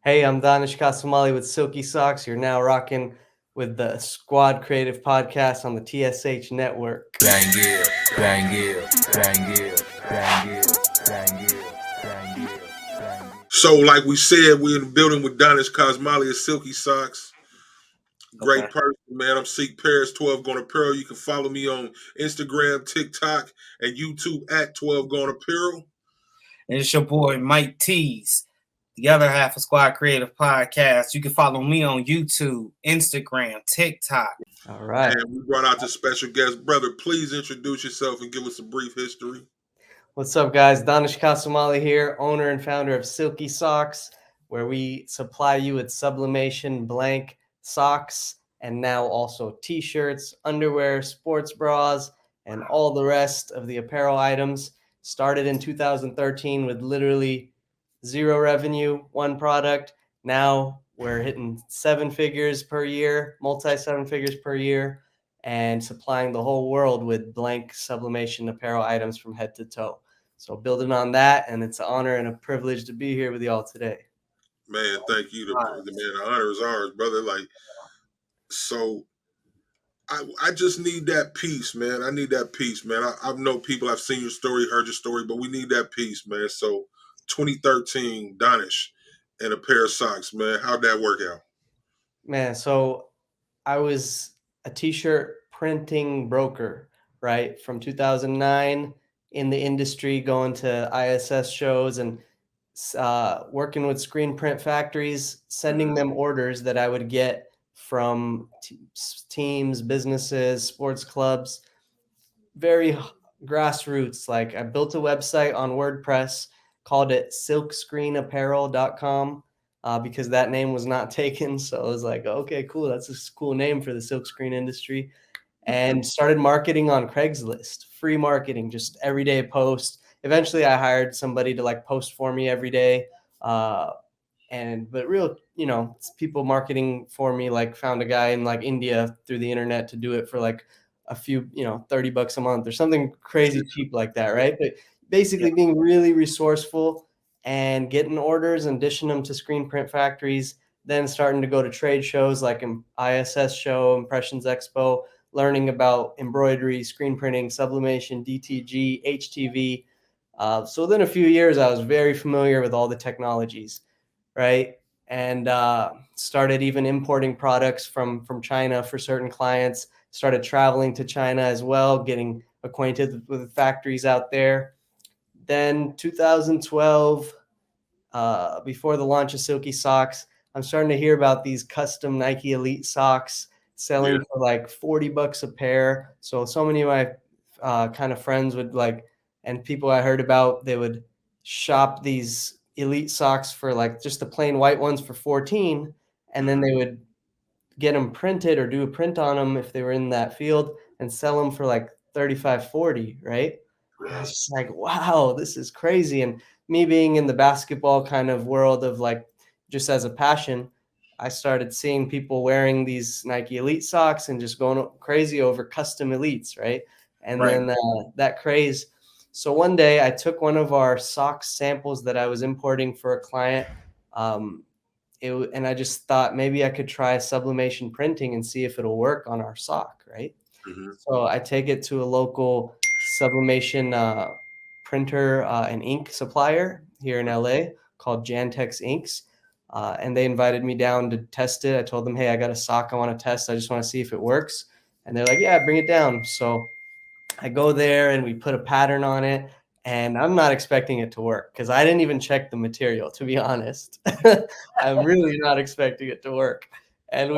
Hey, I'm Dannesh Kasamali with Silky Socks. You're now rocking with the Squad Creative Podcast on the TSH Network. Bang it, bang it, bang it, bang it, bang it, bang it, bang it. So, like we said, we're in the building with Dannesh Kasamali of Silky Socks. Okay. Great person, man. I'm Seak Paris 12 Gone Apparel. You can follow me on Instagram, TikTok, and YouTube at 12 Gone Apparel. And it's your boy Mike Tees, the other half of Squad Creative Podcast. You can follow me on YouTube, Instagram, TikTok. All right. And we brought out this special guest. Brother, please introduce yourself and give us a brief history. What's up, guys? Dannesh Kasamali here, owner and founder of Silky Socks, where we supply you with sublimation blank socks and now also t-shirts, underwear, sports bras, and all the rest of the apparel items. Started in 2013 with literally zero revenue, one product. Now we're hitting seven figures per year, multi-seven figures per year, and supplying the whole world with blank sublimation apparel items from head to toe. So building on that, and it's an honor and a privilege to be here with y'all today. Man, thank you. The honor is ours, brother. So I just need that peace, man. I need that peace, man. I know people, I've seen your story, heard your story, but we need that peace, man. So 2013, Dannesh and a pair of socks, man. How'd that work out? Man, so I was a t-shirt printing broker, right? From 2009 in the industry, going to ISS shows and working with screen print factories, sending them orders that I would get from teams, businesses, sports clubs, very grassroots. Like I built a website on WordPress, called it silkscreenapparel.com. Because that name was not taken. So I was like, okay, cool. That's a cool name for the silkscreen industry. And started marketing on Craigslist, free marketing, just everyday post. Eventually I hired somebody to like post for me every day. But real, people marketing for me, like found a guy in like India through the internet to do it for like a few, $30 a month or something crazy cheap like that. Right. But basically being really resourceful and getting orders and dishing them to screen print factories, then starting to go to trade shows like ISS show, Impressions Expo, learning about embroidery, screen printing, sublimation, DTG, HTV. So within a few years, I was very familiar with all the technologies, right? And started even importing products from China for certain clients, started traveling to China as well, getting acquainted with factories out there. Then 2012, before the launch of Silky Socks, I'm starting to hear about these custom Nike Elite socks selling for like $40 a pair. So many of my kind of friends would like, and people I heard about, they would shop these Elite socks for like just the plain white ones for 14, and then they would get them printed or do a print on them if they were in that field and sell them for like 35, 40, right? And I was just like, wow, this is crazy. And me being in the basketball kind of world of like, just as a passion, I started seeing people wearing these Nike Elite socks and just going crazy over custom Elites, right? And then that craze. So one day I took one of our sock samples that I was importing for a client. And I just thought maybe I could try sublimation printing and see if it'll work on our sock, right? So I take it to a local sublimation printer and ink supplier here in LA called Jantex Inks. And they invited me down to test it. I told them, hey, I got a sock I want to test. I just want to see if it works. And they're like, yeah, bring it down. So I go there and we put a pattern on it. And I'm not expecting it to work because I didn't even check the material, to be honest. I'm really not expecting it to work. And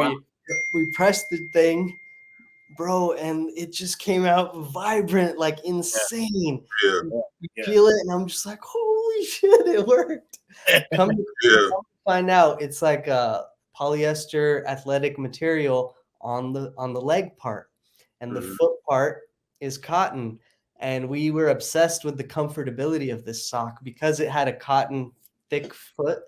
we pressed the thing, bro, and it just came out vibrant, like insane. You feel it, and I'm just like, holy shit, it worked. Come to find out, it's like a polyester athletic material on the leg part, and the foot part is cotton. And we were obsessed with the comfortability of this sock because it had a cotton thick foot.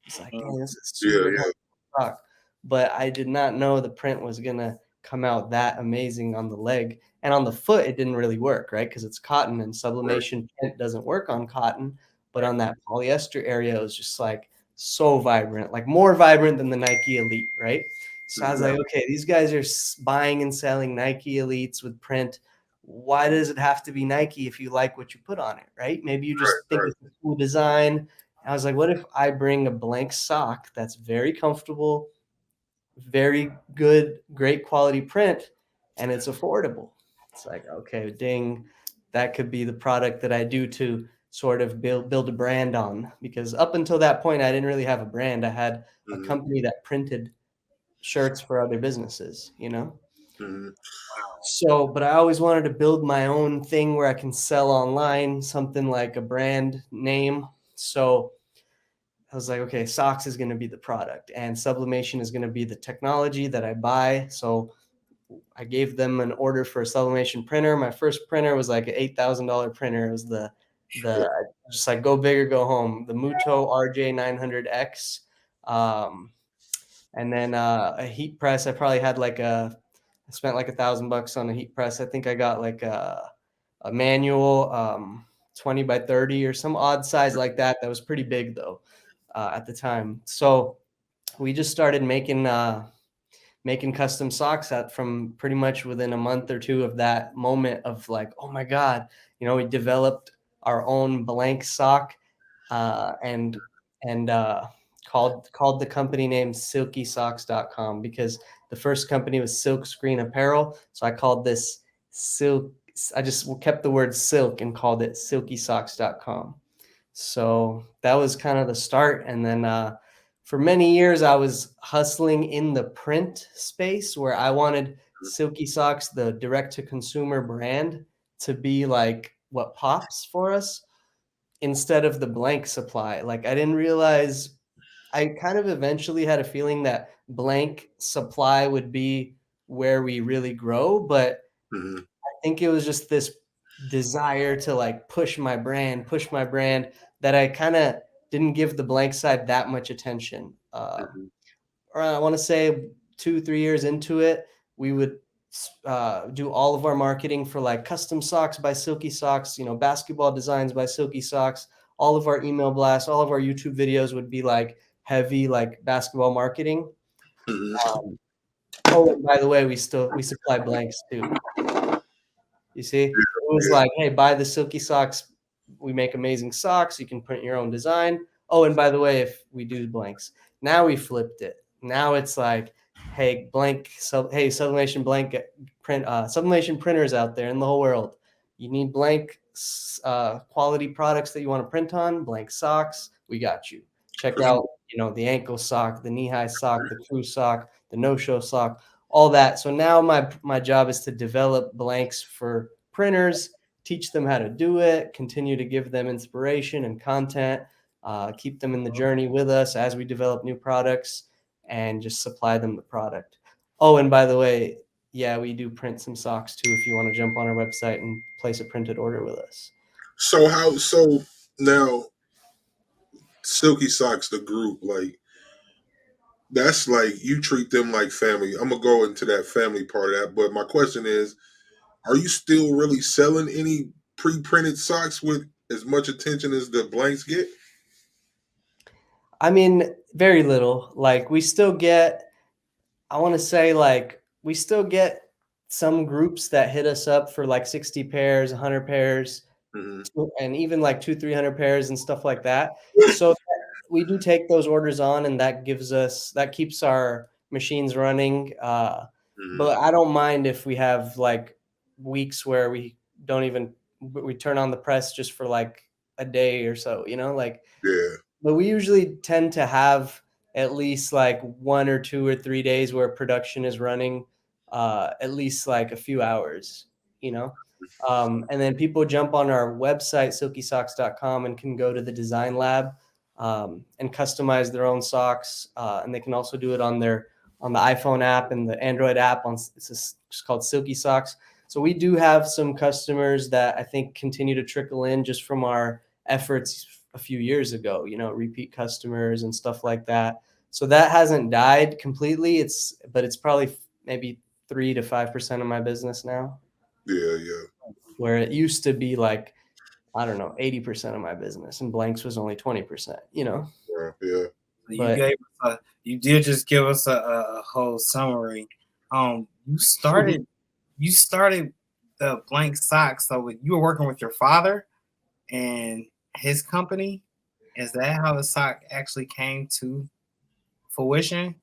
It's like, man, this is super comfortable sock. But I did not know the print was gonna come out that amazing on the leg. And on the foot, it didn't really work, right? Because it's cotton and sublimation print doesn't work on cotton. But on that polyester area, it was just like so vibrant, like more vibrant than the Nike Elite, right? So I was like, okay, these guys are buying and selling Nike Elites with print. Why does it have to be Nike if you like what you put on it, right? Maybe you just think it's a cool design. I was like, what if I bring a blank sock that's very comfortable, very good, great quality print, and it's affordable? It's like, okay, ding, that could be the product that I do to sort of build a brand on, because up until that point, I didn't really have a brand. I had a company that printed shirts for other businesses, you know? So, but I always wanted to build my own thing where I can sell online, something like a brand name. So I was like, okay, Socks is going to be the product and Sublimation is going to be the technology that I buy. So I gave them an order for a Sublimation printer. My first printer was like an $8,000 printer. It was the just like go big or go home, the Muto RJ900X. And then a heat press. I probably had like I spent like $1,000 on a heat press. I think I got like a manual 20 by 30 or some odd size like that. That was pretty big though at the time. So we just started making custom socks from pretty much within a month or two of that moment of like, oh my God, we developed our own blank sock and called the company name silkysocks.com, because the first company was Silk Screen Apparel. So I called this silk. I just kept the word silk and called it silkysocks.com. So that was kind of the start. And then for many years, I was hustling in the print space where I wanted Silky Socks, the direct-to-consumer brand, to be like what pops for us instead of the blank supply. Like I didn't realize, I kind of eventually had a feeling that blank supply would be where we really grow, but I think it was just this desire to like push my brand that I kind of didn't give the blank side that much attention. Or I want to say 2-3 years into it, we would do all of our marketing for like custom socks by Silky Socks, basketball designs by Silky Socks. All of our email blasts, all of our YouTube videos would be like heavy, like basketball marketing. Oh, and by the way, we supply blanks too. You see, it was like, hey, buy the Silky Socks. We make amazing socks. You can print your own design. Oh, and by the way, if we do blanks, now we flipped it. Now it's like, hey, hey, Sublimation blank print, Sublimation printers out there in the whole world. You need blank quality products that you want to print on, blank socks. We got you. Check out, the ankle sock, the knee-high sock, the crew sock, the no-show sock, all that. So now my job is to develop blanks for printers, teach them how to do it, continue to give them inspiration and content, keep them in the journey with us as we develop new products, and just supply them the product. Oh, and by the way, yeah, we do print some socks too if you want to jump on our website and place a printed order with us. So now Silky Socks, the group, like that's like you treat them like family. I'm gonna go into that family part of that, but my question is, are you still really selling any pre-printed socks with as much attention as the blanks get? I mean, very little. Like we still get, I want to say like we still get some groups that hit us up for like 60 pairs, 100 pairs, and even like 200-300 pairs and stuff like that. So we do take those orders on, and that keeps our machines running. But I don't mind if we have like weeks where we turn on the press just for like a day or so, like. Yeah. But we usually tend to have at least like 1 or 2 or 3 days where production is running at least like a few hours, and then people jump on our website, silkysocks.com, and can go to the design lab and customize their own socks. And they can also do it on the iPhone app and the Android app. It's called Silky Socks. So we do have some customers that I think continue to trickle in just from our efforts a few years ago, repeat customers and stuff like that. So that hasn't died completely. But it's probably maybe 3 to 5% of my business now. Yeah. Where it used to be like, I don't know, 80% of my business, and blanks was only 20%, Yeah. But you did just give us a whole summary. You started the Blank Socks. So you were working with your father and his company. Is that how the sock actually came to fruition?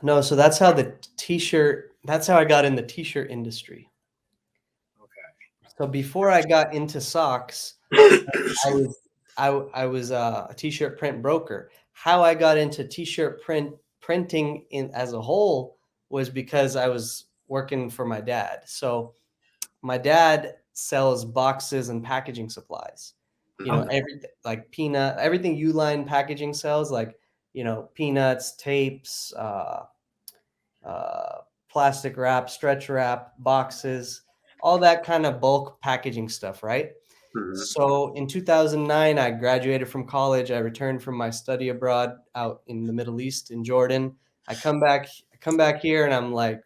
no, so that's how that's how I got in the t-shirt industry. Okay. So before I got into socks, I was I was a t-shirt print broker. How I got into t-shirt printing in as a whole was because I was working for my dad. So my dad sells boxes and packaging supplies. You know, everything like everything Uline packaging sells, like, you know, peanuts, tapes, uh, plastic wrap, stretch wrap, boxes, all that kind of bulk packaging stuff, right? So in 2009, I graduated from college. I returned from my study abroad out in the Middle East in Jordan. I come back here, and I'm like,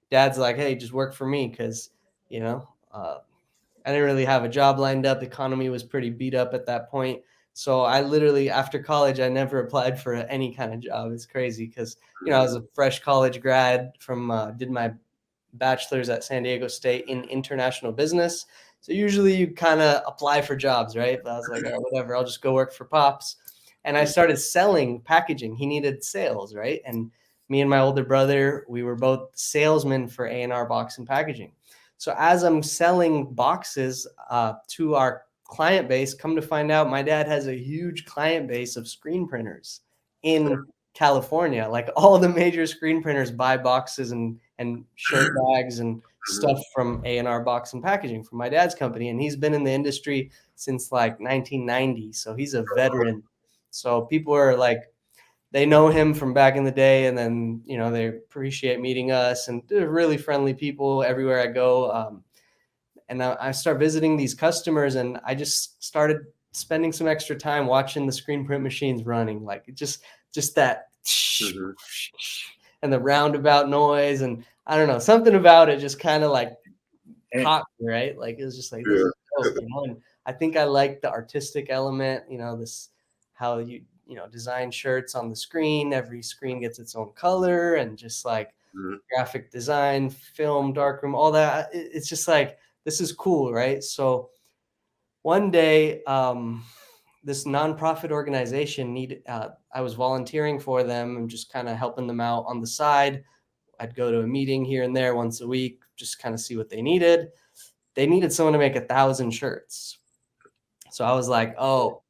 Dad's like, hey, just work for me, because, you know, I didn't really have a job lined up. The economy was pretty beat up at that point. So I literally, after college, I never applied for any kind of job. It's crazy because, you know, I was a fresh college grad from, did my bachelor's at San Diego State in international business. So usually you kind of apply for jobs, right? But I was like, all right, whatever, I'll just go work for Pops. And I started selling packaging. He needed sales, right? And me and my older brother, we were both salesmen for A&R Box and Packaging. So as I'm selling boxes to our client base, come to find out my dad has a huge client base of screen printers in California. Like all the major screen printers buy boxes and shirt bags and stuff from A&R Box and Packaging from my dad's company. And he's been in the industry since like 1990. So he's a veteran. So people are like, they know him from back in the day, and then, you know, they appreciate meeting us, and they're really friendly people everywhere I go. And I start visiting these customers, and I just started spending some extra time watching the screen print machines running, like just that and the roundabout noise, and I don't know, something about it just kind of like caught me, right? Like it was just like, this is dope, you know. And I think I like the artistic element, you know, this how you know, design shirts on the screen. Every screen gets its own color, and just like graphic design, film, darkroom, all that. It's just like, this is cool, right? So one day, this nonprofit organization needed, I was volunteering for them and just kind of helping them out on the side. I'd go to a meeting here and there once a week, just kind of see what they needed. They needed someone to make 1,000 shirts. So I was like, oh,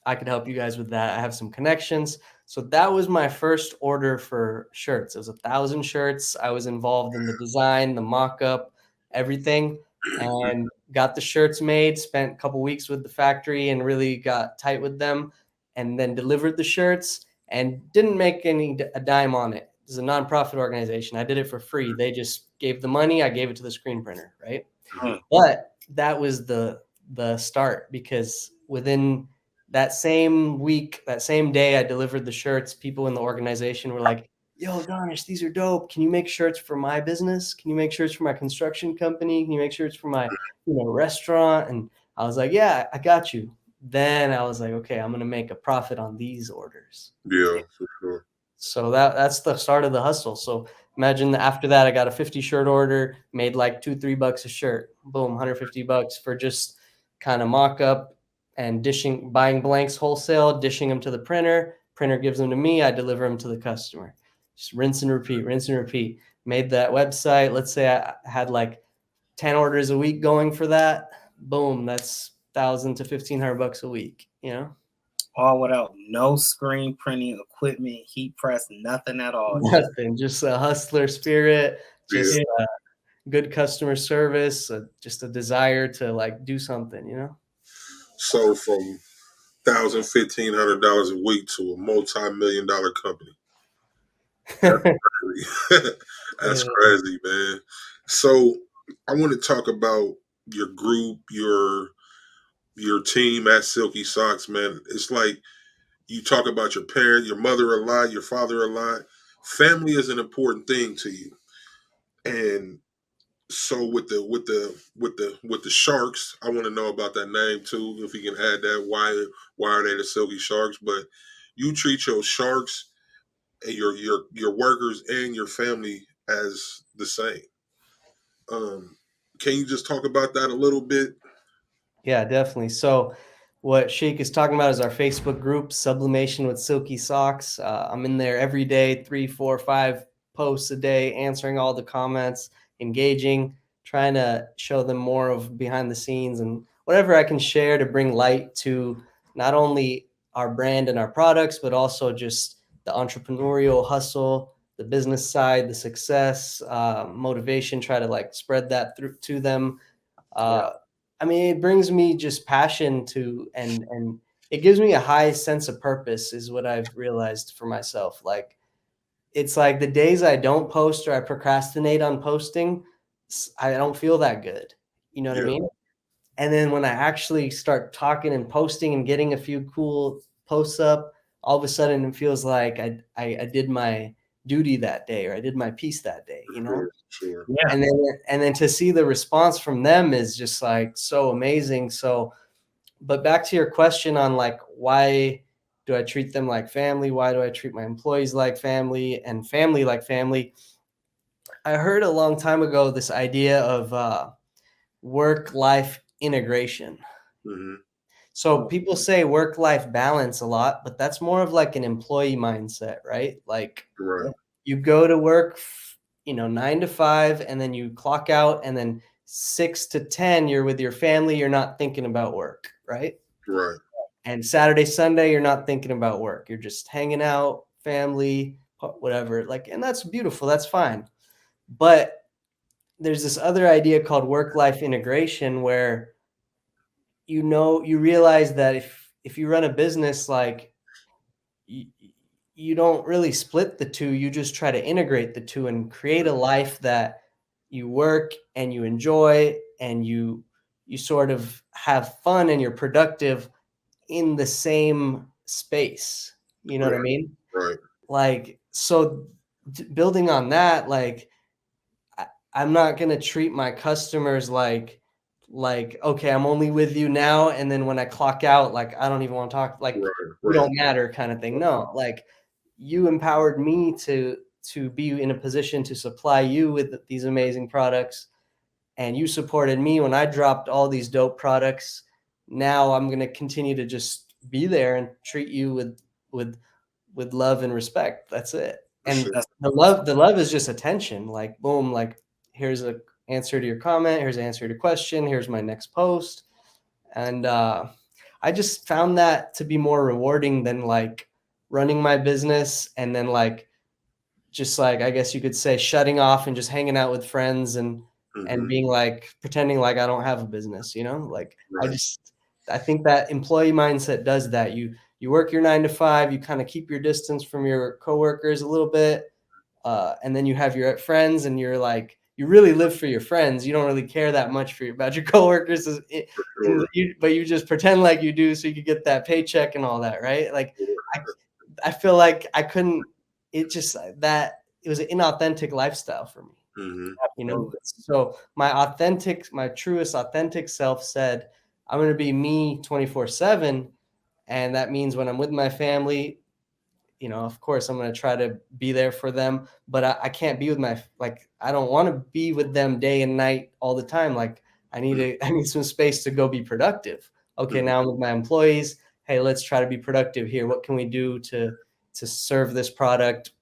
I could help you guys with that. I have some connections. So that was my first order for shirts. It was 1,000 shirts. I was involved in the design, the mock-up, everything, and got the shirts made, spent a couple weeks with the factory and really got tight with them, and then delivered the shirts and didn't make a dime on it. It's a nonprofit organization. I did it for free. They just gave the money. I gave it to the screen printer, right? But that was the start, because within that same week, that same day I delivered the shirts, people in the organization were like, yo, Dannesh, these are dope. Can you make shirts for my business? Can you make shirts for my construction company? Can you make shirts for my, you know, restaurant? And I was like, yeah, I got you. Then I was like, okay, I'm going to make a profit on these orders. Yeah, for sure. So that's the start of the hustle. So imagine after that, I got a 50 shirt order, made like $2-3 a shirt. Boom, $150 for just kind of mock up and buying blanks wholesale, dishing them to the printer. Printer gives them to me. I deliver them to the customer. Just rinse and repeat, rinse and repeat. Made that website. Let's say I had like 10 orders a week going for that. Boom, that's $1,000 to $1,500 a week, you know? All without no screen printing equipment, heat press, nothing at all. Nothing, just a hustler spirit, just good customer service, just a desire to like do something, you know? So from $1,500 a week to a multi-million-dollar company. That's crazy, man. So I want to talk about your group, your team at Silky Socks, man. It's like you talk about your parent, your mother a lot, your father a lot. Family is an important thing to you. And so with the Sharks, I want to know about that name too. If you can add that, why are they the Silky Sharks? But you treat your sharks and your workers and your family as the same. Can you just talk about that a little bit? Yeah, definitely. So what Seak is talking about is our Facebook group, Sublimation with Silky Socks. I'm in there every day, 3, 4, 5 posts a day, answering all the comments, engaging, trying to show them more of behind the scenes and whatever I can share to bring light to not only our brand and our products, but also just the entrepreneurial hustle, the business side, the success, motivation, try to like spread that through to them. Yeah. I mean, it brings me just passion to, and it gives me a high sense of purpose is what I've realized for myself. Like, it's like the days I don't post or I procrastinate on posting, I don't feel that good. You know what I Yeah, mean? And then when I actually start talking and posting and getting a few cool posts up, all of a sudden it feels like I did my duty that day, or I did my piece that day, you know? sure. Yeah. And then to see the response from them is just like so amazing. So, but back to your question on like, why do I treat them like family? Why do I treat my employees like family and family like family? I heard a long time ago this idea of work-life integration. Hmm. So people say work-life balance a lot, but that's more of like an employee mindset, right? Like, Right, you go to work, 9 to 5, and then you clock out, and then 6 to 10, you're with your family. You're not thinking about work, right? right, And Saturday, Sunday, you're not thinking about work. You're just hanging out, family, whatever. Like, and that's beautiful. That's fine. But there's this other idea called work-life integration where you realize that if you run a business, like you, you don't really split the two. You just try to integrate the two and create a life that you work and you enjoy, and you sort of have fun and you're productive in the same space. You know what I right, mean? right. Like, so building on that, like, I'm not gonna treat my customers like, okay, I'm only with you now, and then when I clock out, like, I don't even want to talk, like, Right, you right, don't matter kind of thing. No, like, you empowered me to be in a position to supply you with these amazing products, and you supported me when I dropped all these dope products. Now I'm gonna continue to just be there and treat you with with love and respect. That's it. for And sure. That's the love is just attention. Like, boom, like, here's a answer to your comment, here's an answer to your question, here's my next post. And I just found that to be more rewarding than like running my business and then like just like, I guess you could say, shutting off and just hanging out with friends and Hmm. being like pretending like I don't have a business, like Right, I think that employee mindset does that. You work your 9 to 5, you kind of keep your distance from your coworkers a little bit, and then you have your friends, and you're like, you really live for your friends. You don't really care that much about your coworkers, sure. but you just pretend like you do so you could get that paycheck and all that, right? Like, Sure. I I feel like I couldn't. It just that it was an inauthentic lifestyle for me, Hmm. absolutely. So my truest authentic self said, I'm going to be me 24/7, and that means when I'm with my family, of course I'm going to try to be there for them, but I can't be with like, I don't want to be with them day and night all the time. Like, I need some space to go be productive. Okay, Hmm. now I'm with my employees. Hey, let's try to be productive here. What can we do to serve this product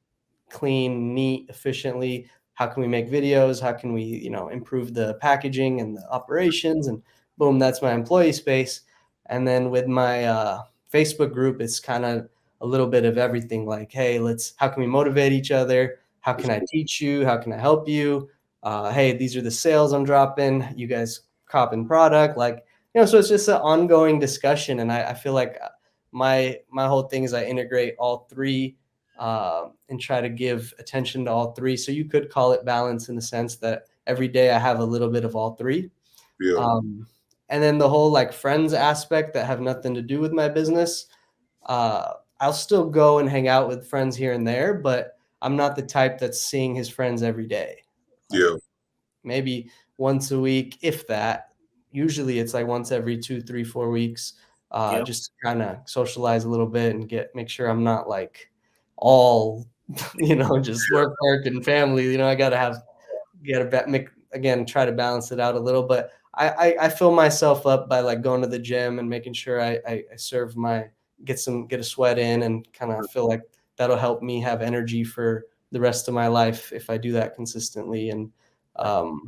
clean, neat, efficiently? How can we make videos? How can we, improve the packaging and the operations? And boom, that's my employee space. And then with my Facebook group, it's kind of a little bit of everything. Like, hey, how can we motivate each other? How can I teach you? How can I help you? Hey, these are the sales I'm dropping. You guys copping product, like, so it's just an ongoing discussion. And I feel like my whole thing is I integrate all three, and try to give attention to all three. So you could call it balance in the sense that every day I have a little bit of all three. Yeah, And then the whole like friends aspect that have nothing to do with my business, I'll still go and hang out with friends here and there, but I'm not the type that's seeing his friends every day. Like, yeah, maybe once a week, if that. Usually it's like once every 2, 3, 4 weeks. just to kind of socialize a little bit and make sure I'm not like all, just work and family. I gotta again, try to balance it out a little, but I fill myself up by like going to the gym and making sure I serve get a sweat in, and kind of feel like that'll help me have energy for the rest of my life if I do that consistently. And I'll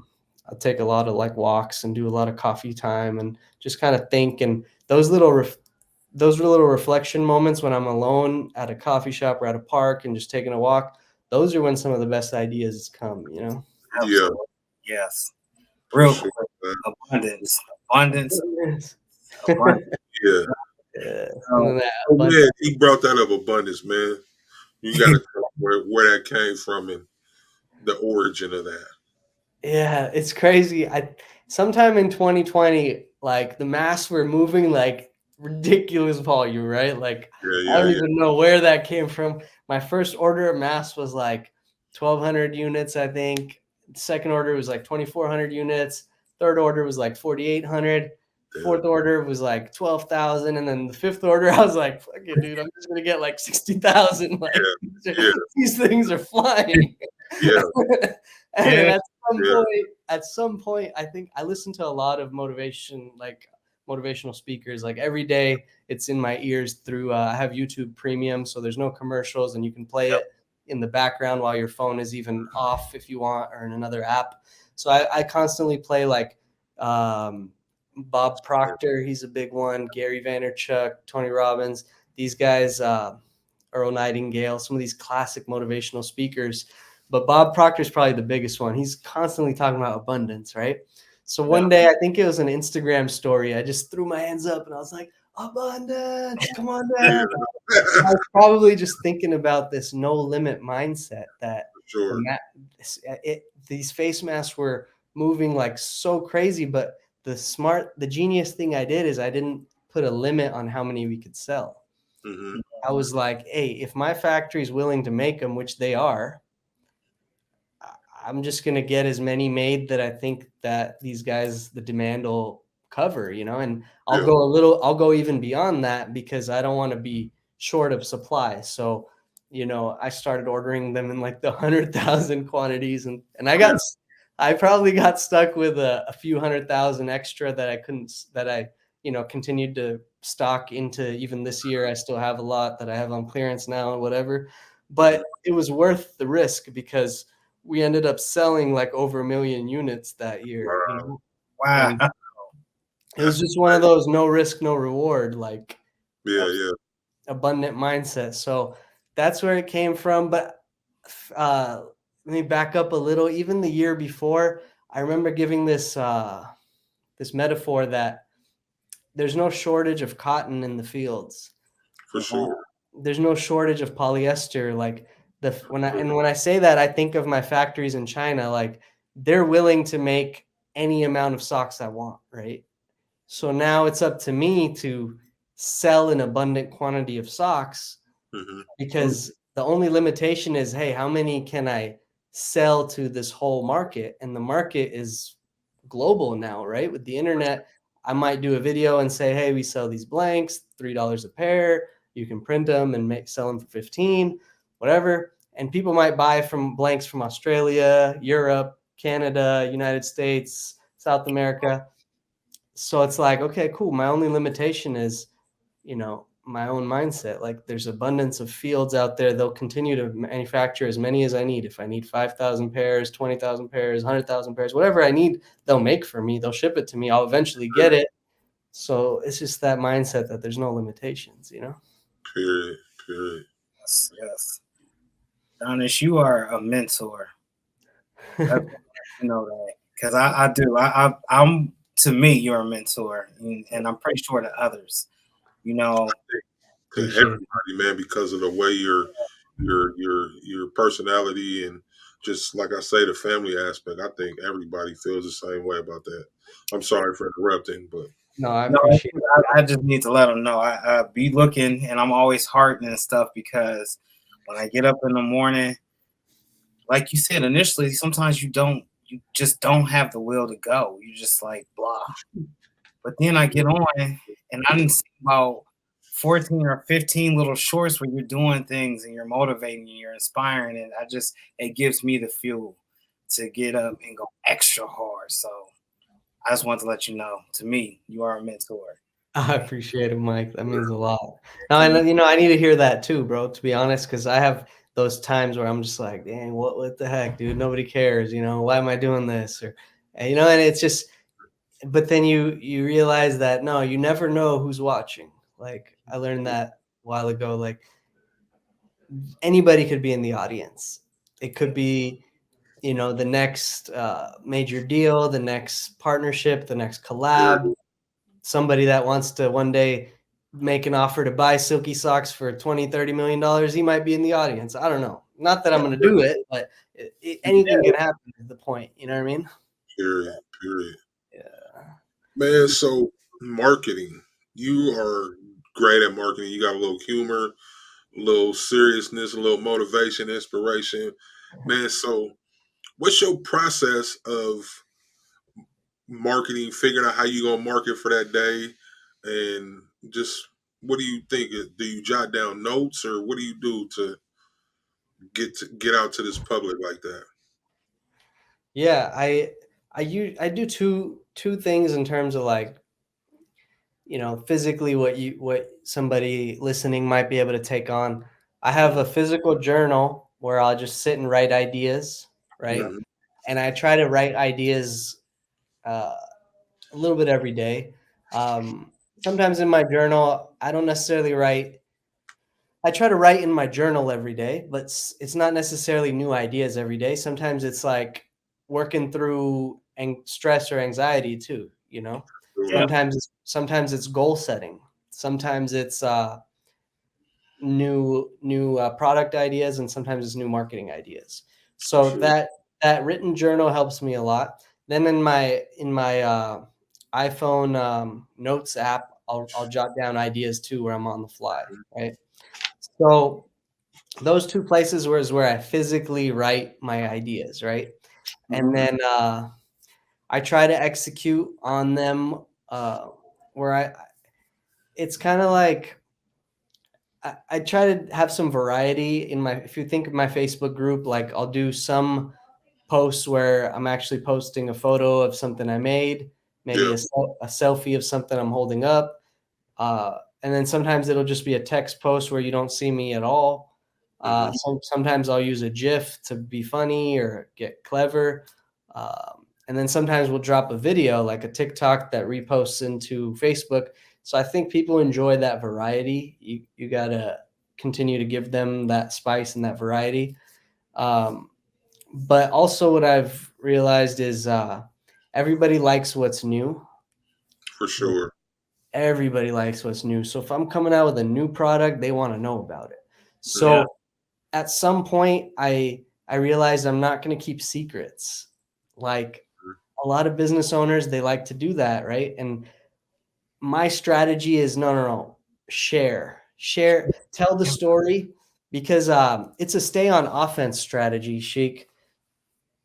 take a lot of like walks and do a lot of coffee time and just kind of think. And those little reflection moments when I'm alone at a coffee shop or at a park and just taking a walk, those are when some of the best ideas come, Yeah. Yes. Real Sure, quick. Abundance. Abundance. Yeah. Man, he brought that up, abundance, man. You got to tell where that came from and the origin of that. Yeah, it's crazy. Sometime in 2020, like the masks were moving like ridiculous volume, right? Like I don't even know where that came from. My first order of masks was like 1,200 units, I think. Second order was like 2,400 units. Third order was like 4,800. Fourth order was like 12,000, and then the fifth order, I was like, "Fuck it, dude! I'm just gonna get like 60,000." Like these things are flying. Yeah. And then at some point, I think I listen to a lot of motivational speakers. Like every day, it's in my ears through. I have YouTube Premium, so there's no commercials, and you can play it in the background while your phone is even off if you want, or in another app. So I constantly play like Bob Proctor, he's a big one. Gary Vaynerchuk, Tony Robbins, these guys, Earl Nightingale, some of these classic motivational speakers. But Bob Proctor is probably the biggest one. He's constantly talking about abundance, right? So one day, I think it was an Instagram story, I just threw my hands up and I was like, abundance, come on down. I was probably just thinking about this no limit mindset that these face masks were moving like so crazy, but the genius thing I did is I didn't put a limit on how many we could sell. Mm-hmm. I was like, hey, if my factory is willing to make them, which they are, I'm just going to get as many made that I think that these guys, the demand will cover, and I'll go even beyond that because I don't want to be short of supply. So, I started ordering them in like the 100,000 quantities, and I probably got stuck with a few 100,000 extra that I continued to stock into even this year. I still have a lot that I have on clearance now and whatever, but it was worth the risk because we ended up selling like over 1 million units that year. Wow. And it was just one of those no risk, no reward, like abundant mindset. So that's where it came from. But let me back up a little. Even the year before, I remember giving this metaphor that there's no shortage of cotton in the fields. For sure. There's no shortage of polyester. Like when I say that, I think of my factories in China. Like they're willing to make any amount of socks I want, right? So now it's up to me to sell an abundant quantity of socks because the only limitation is, hey, how many can I sell to this whole market? And the market is global now, right? With the internet, I might do a video and say, hey, we sell these blanks, $3 a pair. You can print them and sell them for 15, whatever. And people might buy from blanks from Australia, Europe, Canada, United States, South America. So it's like, okay, cool. My only limitation is, my own mindset. Like there's abundance of fields out there. They'll continue to manufacture as many as I need. If I need 5,000 pairs, 20,000 pairs, 100,000 pairs, whatever I need, they'll make for me. They'll ship it to me. I'll eventually get it. So it's just that mindset that there's no limitations, Period. Yes. Dannesh, you are a mentor. You know that. Because I do. I'm to me, you're a mentor, and I'm pretty sure to others. To everybody, man, because of the way your personality and just like I say, the family aspect. I think everybody feels the same way about that. I'm sorry for interrupting, but no, I appreciate it. I just need to let them know. I be looking, and I'm always heartened and stuff because when I get up in the morning, like you said initially, sometimes you just don't have the will to go. You just like blah. But then I get on And I didn't see about 14 or 15 little shorts where you're doing things and you're motivating and you're inspiring. And it gives me the fuel to get up and go extra hard. So I just want to let you know, to me, you are a mentor. I appreciate it, Mike. That means a lot. Now, I need to hear that too, bro, to be honest, because I have those times where I'm just like, dang, what the heck, dude? Nobody cares. Why am I doing this? And it's just, but then you realize that, no, you never know who's watching. Like, I learned that a while ago. Like, anybody could be in the audience. It could be, the next major deal, the next partnership, the next collab, somebody that wants to one day make an offer to buy Silky Socks for $20-30 million. He might be in the audience. I don't know. Not that I'm going to do it, but anything can happen is the point. You know what I mean? Period. Yeah. Man, so marketing. You are great at marketing. You got a little humor, a little seriousness, a little motivation, inspiration. Man, so what's your process of marketing, figuring out how you gonna market for that day, and just what do you think? Do you jot down notes, or what do you do to get out to this public like that? Yeah, I do two things in terms of, like, physically what somebody listening might be able to take on. I have a physical journal where I'll just sit and write ideas, right? Mhm. And I try to write ideas a little bit every day. Sometimes in my journal, I don't necessarily write. I try to write in my journal every day, but it's not necessarily new ideas every day. Sometimes it's like working through stress or anxiety too. Yeah. Sometimes it's goal setting. Sometimes it's new product ideas, and sometimes it's new marketing ideas. So Sure. that written journal helps me a lot. Then in my iPhone notes app, I'll jot down ideas too where I'm on the fly, right? So those two places is where I physically write my ideas, right? And then I try to execute on them where it's kind of like I try to have some variety in if you think of my Facebook group, like, I'll do some posts where I'm actually posting a photo of something I made, maybe Yeah. a selfie of something I'm holding up. And then sometimes it'll just be a text post where you don't see me at all. Sometimes I'll use a GIF to be funny or get clever. And then sometimes we'll drop a video, like a TikTok that reposts into Facebook. So I think people enjoy that variety. You got to continue to give them that spice and that variety. But also what I've realized is everybody likes what's new. For sure. Everybody likes what's new. So if I'm coming out with a new product, they want to know about it. So Yeah. at some point, I realized I'm not going to keep secrets. Like, a lot of business owners, they like to do that, right? And my strategy is no. Share, tell the story, because it's a stay on offense strategy, Sheik.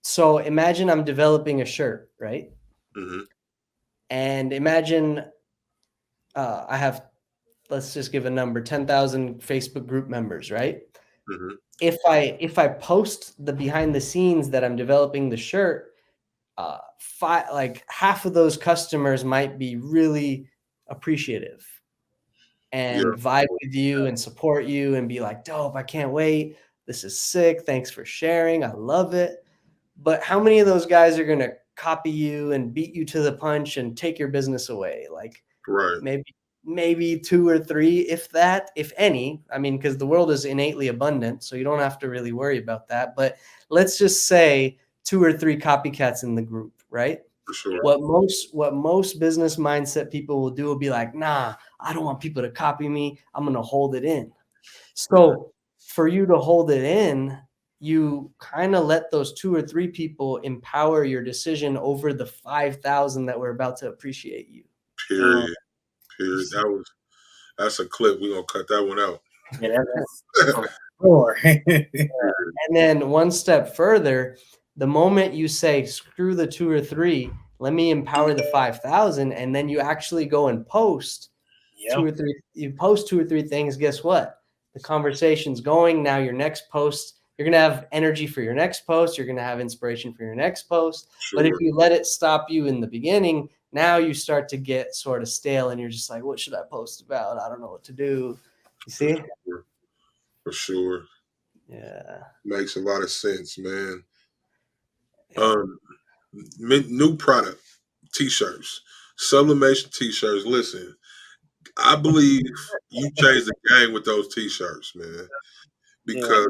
So imagine I'm developing a shirt, right? Mm-hmm. And imagine I have, let's just give a number, 10,000 Facebook group members, right? Mm-hmm. If I post the behind the scenes that I'm developing the shirt, like half of those customers might be really appreciative and Yeah. vibe with you and support you and be like, dope, I can't wait. This is sick. Thanks for sharing. I love it. But how many of those guys are going to copy you and beat you to the punch and take your business away? Like, Right. maybe two or three, if that, if any. I mean, because the world is innately abundant, so you don't have to really worry about that. But let's just say two or three copycats in the group, right? For sure. What most business mindset people will do will be like, nah, I don't want people to copy me. I'm going to hold it in. So for you to hold it in, you kind of let those two or three people empower your decision over the 5,000 that were about to appreciate you. Period. That's a clip. We're gonna cut that one out. Yeah, that's for sure. And then one step further, the moment you say, screw the two or three, let me empower the 5,000, and then you actually go and post, Yep. you post 2 or 3 things, guess what? The conversation's going. Now your next post, you're going to have energy for your next post. You're going to have inspiration for your next post. But if Sure. you let it stop you in the beginning, now you start to get sort of stale and you're just like, what should I post about? I don't know what to do. You see? For sure. Yeah. Makes a lot of sense, man. Yeah. New product, t-shirts, sublimation t-shirts. Listen, I believe you changed the game with those t-shirts, man. Yeah. Because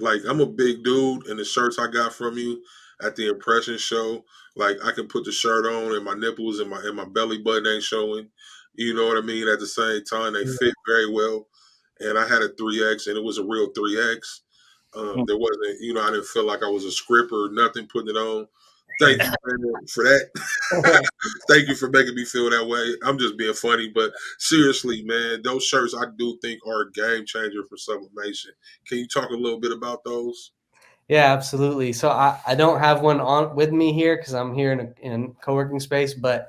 like I'm a big dude, and the shirts I got from you at the impression show, like I can put the shirt on and my nipples and my belly button ain't showing. You know what I mean? At the same time, they fit very well. And I had a 3X, and it was a real 3X. There wasn't, I didn't feel like I was a script or nothing putting it on. Thank you, man, for that. Thank you for making me feel that way. I'm just being funny, but seriously, man, those shirts I do think are a game changer for sublimation. Can you talk a little bit about those? Yeah, absolutely. So I don't have one on with me here because I'm here in a co-working space, but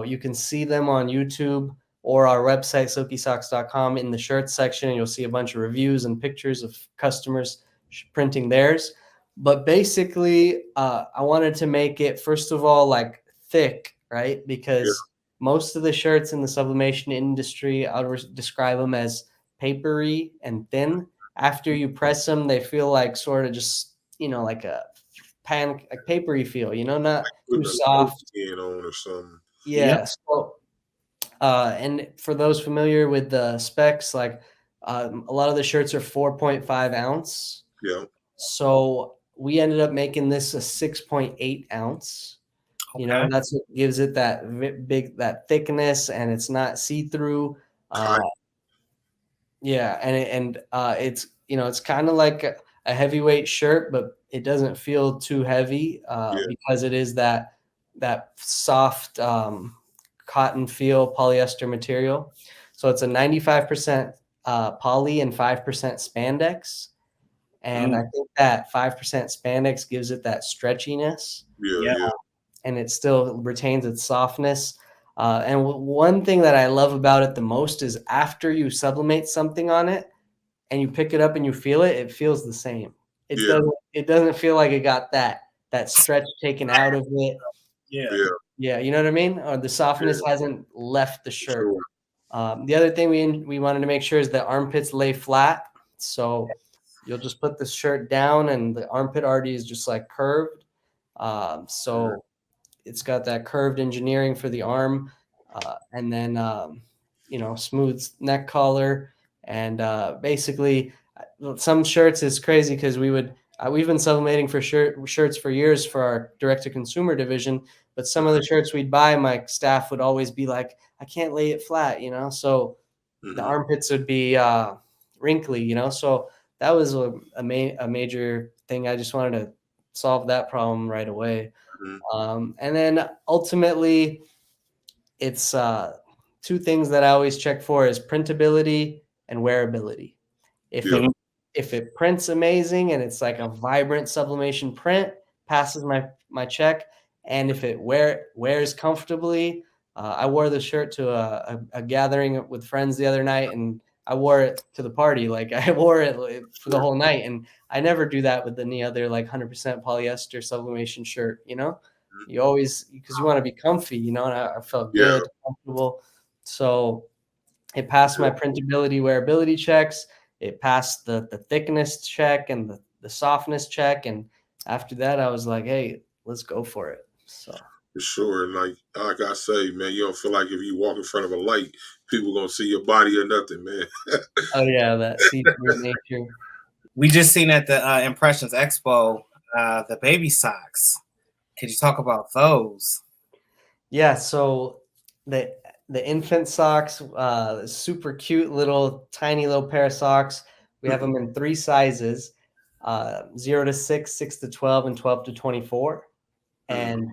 you can see them on YouTube or our website, silkysocks.com. In the shirts section, you'll see a bunch of reviews and pictures of customers printing theirs. But basically, I wanted to make it, first of all, like thick, right? Yeah, Because most of the shirts in the sublimation industry, I would describe them as papery and thin. After you press them, they feel like sort of just, like a like papery feel, not too putting a goat soft. skin on or something. Yep. Yeah. So, and for those familiar with the specs, like a lot of the shirts are 4.5 ounce. Yeah, So we ended up making this a 6.8 ounce. Okay. That's what gives it that that thickness, and it's not see through. tight. Yeah, it's kind of like a heavyweight shirt, but it doesn't feel too heavy Yeah, because it is that soft cotton feel polyester material. So it's a 95% poly and 5% spandex, and I think that 5% spandex gives it that stretchiness, yeah, Yeah. yeah, and it still retains its softness. And one thing that I love about it the most is after you sublimate something on it and you pick it up and you feel it, it feels the same. It yeah, doesn't feel like it got that stretch taken out of it. Yeah. yeah, Yeah, you know what I mean? Or the softness yeah, hasn't left the for shirt. sure. The other thing we wanted to make sure is the armpits lay flat. So you'll just put the shirt down and the armpit already is just like curved. So it's got that curved engineering for the arm, and then smooth neck collar, and basically some shirts is crazy because we've been sublimating for shirts for years for our direct to consumer division, but some of the shirts we'd buy, my staff would always be like, I can't lay it flat, so the Mm-hmm. armpits would be wrinkly, so that was a major thing. I just wanted to solve that problem right away. Mm-hmm. And then ultimately, it's two things that I always check for is printability and wearability. If Yeah, it if it prints amazing and it's like a vibrant sublimation print, passes my check. And if it wears comfortably, I wore the shirt to a gathering with friends the other night, and I wore it to the party. Like I wore it for the whole night, and I never do that with any other like 100% polyester sublimation shirt. You always, because you want to be comfy, and I felt yeah, good, comfortable. So it passed my printability, wearability checks. It passed the thickness check and the softness check. And after that, I was like, hey, let's go for it. So, for sure. And like I say, man, you don't feel like if you walk in front of a light, people gonna see your body or nothing, man. oh yeah, that see-through nature. We just seen at the Impressions Expo the baby socks. Could you talk about those? Yeah. So the infant socks, super cute little tiny little pair of socks. We have them in 3 sizes: 0 to 6, 6 to 12, and 12 to 24. And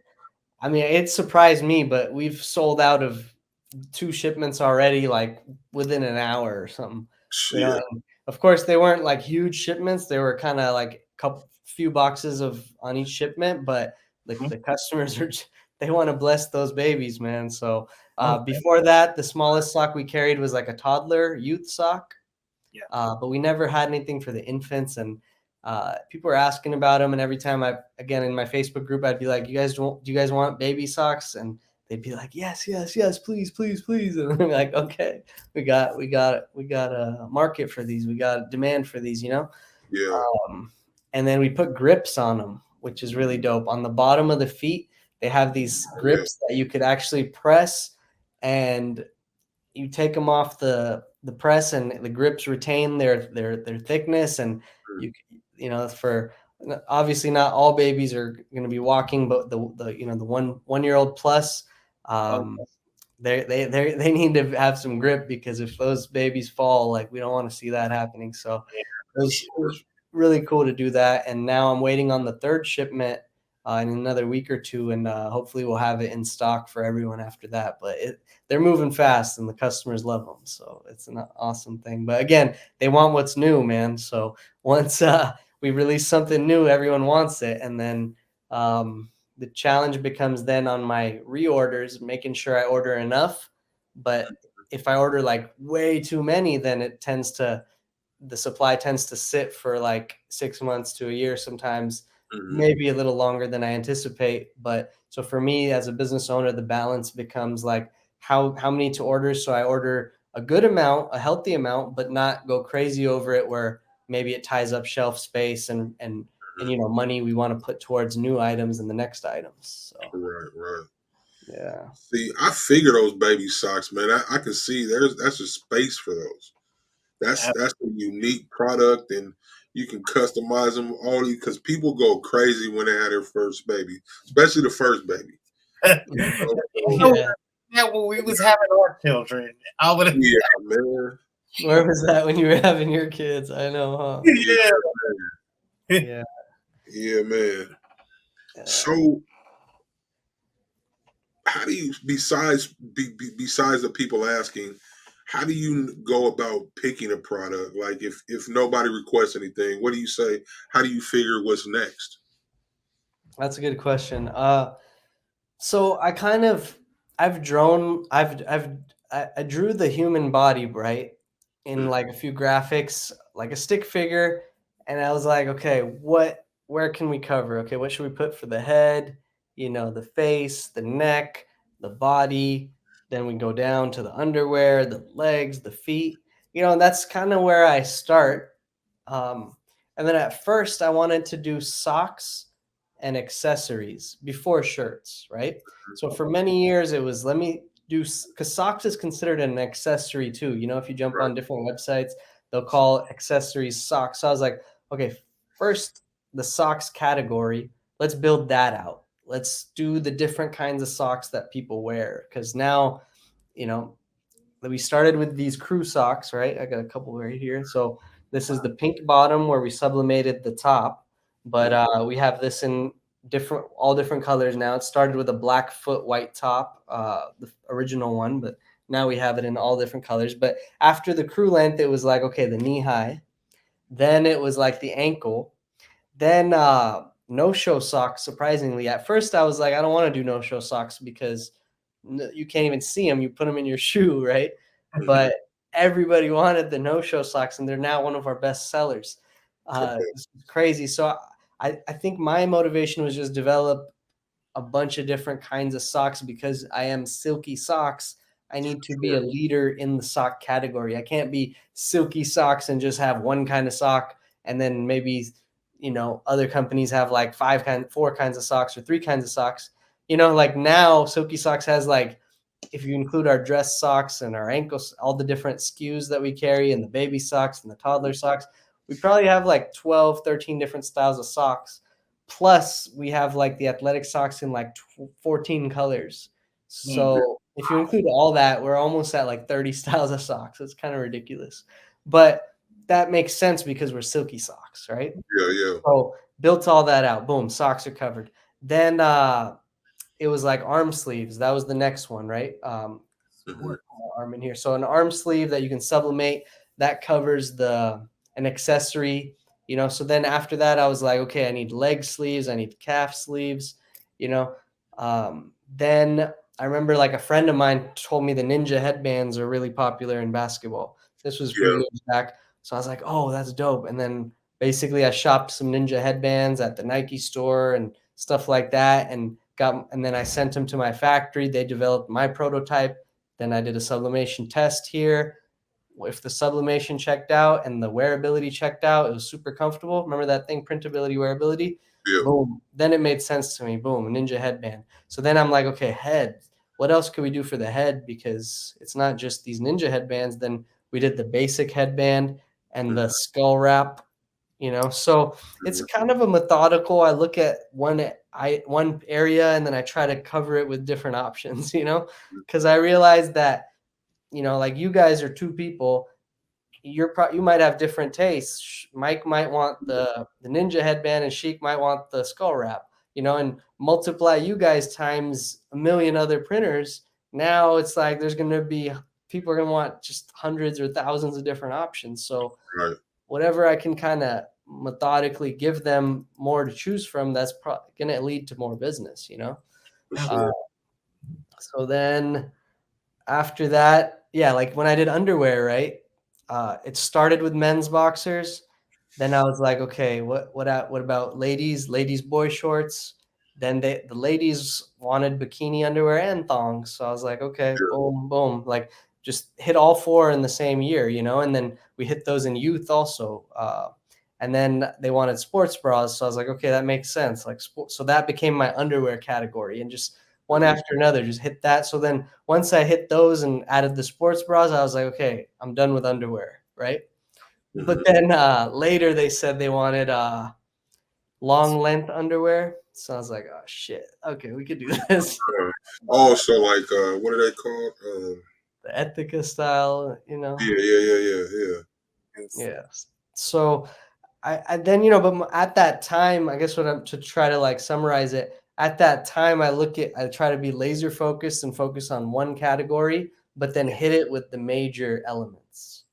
I mean, it surprised me, but we've sold out of 2 shipments already, like within an hour or something. Shit. And of course, they weren't like huge shipments. They were kind of like few boxes on each shipment, but the customers they want to bless those babies, man. So Before that, the smallest sock we carried was like a toddler youth sock. Yeah. But we never had anything for the infants, and people were asking about them. And every time again, in my Facebook group, I'd be like, do you guys want baby socks? And they'd be like, yes, yes, yes, please, please, please. And I'm like, okay, we got a market for these. We got a demand for these, Yeah. And then we put grips on them, which is really dope. On the bottom of the feet, they have these grips that you could actually press, and you take them off the press, and the grips retain their thickness. And for obviously not all babies are going to be walking, but the 1-year-old plus, they need to have some grip, because if those babies fall, like, we don't want to see that happening. So it was really cool to do that. And now I'm waiting on the third shipment in another week or two, and hopefully we'll have it in stock for everyone after that. But they're moving fast, and the customers love them, so it's an awesome thing. But again, they want what's new, man. So once we release something new, everyone wants it. And then the challenge becomes then on my reorders, making sure I order enough. But if I order like way too many, then the supply tends to sit for like 6 months to a year, sometimes maybe a little longer than I anticipate. But so for me as a business owner, the balance becomes like how many to order. So I order a good amount, a healthy amount, but not go crazy over it, where maybe it ties up shelf space and money we want to put towards new items and the next items. So Right. yeah. See, I figure those baby socks, man. I can see that's a space for those. That's a unique product, and you can customize them all, because people go crazy when they have their first baby, especially the first baby. Yeah, when we was having our children, I would have. Yeah, man. Where was that when you were having your kids? I know, huh? Yeah. Yeah, man. So, how do you, besides the people asking, how do you go about picking a product? Like, if nobody requests anything, what do you say? How do you figure what's next? That's a good question. So I kind of I drew the human body, right, in like a few graphics, like a stick figure, and I was like, okay, where can we cover? Okay, what should we put for the head? The face, the neck, the body. Then we go down to the underwear, the legs, the feet. And that's kind of where I start. And then at first, I wanted to do socks and accessories before shirts, right? So for many years, it was, let me do, because socks is considered an accessory too. If you jump on different websites, they'll call accessories socks. So I was like, okay, first the socks category, let's build that out. Let's do the different kinds of socks that people wear, because now, we started with these crew socks, right? I got a couple right here. So this is the pink bottom where we sublimated the top, but we have this in all different colors now. It started with a black foot white top, the original one, but now we have it in all different colors. But after the crew length, it was like, okay, the knee high. Then it was like the ankle. Then no-show socks, surprisingly. At first, I was like, I don't want to do no-show socks because you can't even see them. You put them in your shoe, right? But everybody wanted the no-show socks, and they're now one of our best sellers. It's crazy. So I think my motivation was just develop a bunch of different kinds of socks, because I am Silky Socks. I need to be a leader in the sock category. I can't be Silky Socks and just have one kind of sock, and then maybe other companies have like 4 kinds of socks or 3 kinds of socks. Like now Silky Socks has, like, if you include our dress socks and our ankles, all the different SKUs that we carry, and the baby socks and the toddler socks, we probably have like 12, 13 different styles of socks. Plus we have like the athletic socks in like 14 colors. So if you include all that, we're almost at like 30 styles of socks. It's kind of ridiculous, but that makes sense because we're Silky Socks, right? Yeah. So built all that out. Boom, socks are covered. Then it was like arm sleeves. That was the next one, right? Arm in here. So an arm sleeve that you can sublimate, that covers an accessory. So then after that, I was like, okay, I need leg sleeves, I need calf sleeves. Then I remember like a friend of mine told me the ninja headbands are really popular in basketball. This was a few Yeah. years back. So I was like, oh, that's dope. And then basically I shopped some ninja headbands at the Nike store and stuff like that, and then I sent them to my factory. They developed my prototype. Then I did a sublimation test here. If the sublimation checked out and the wearability checked out, it was super comfortable. Remember that thing, printability, wearability? Yeah. Boom. Then it made sense to me. Boom, a ninja headband. So then I'm like, okay, head. What else could we do for the head? Because it's not just these ninja headbands. Then we did the basic headband and the skull wrap, So it's kind of a methodical. I look at one area and then I try to cover it with different options, because I realize that, like you guys are two people, you might have different tastes. Mike might want the ninja headband and Sheik might want the skull wrap, and multiply you guys times a million other printers. Now it's like there's going to be people are going to want just hundreds or thousands of different options. So Right. whatever I can kind of methodically give them more to choose from, that's going to lead to more business, For sure. So then after that, yeah, like when I did underwear, right? It started with men's boxers. Then I was like, okay, what about ladies boy shorts? Then the ladies wanted bikini underwear and thongs. So I was like, okay, Yeah. boom, boom, like just hit all four in the same year, and then we hit those in youth also. And then they wanted sports bras. So I was like, okay, that makes sense. Like, so that became my underwear category, and just one after another, just hit that. So then once I hit those and added the sports bras, I was like, okay, I'm done with underwear, right? But then later they said they wanted long length underwear. So I was like, oh shit, okay, we could do this. Also, like, what are they called? The Ethica style, Yeah. Yeah. So I then, but at that time, I guess what I'm to try to like summarize it, at that time, I try to be laser focused and focus on one category, but then hit it with the major elements.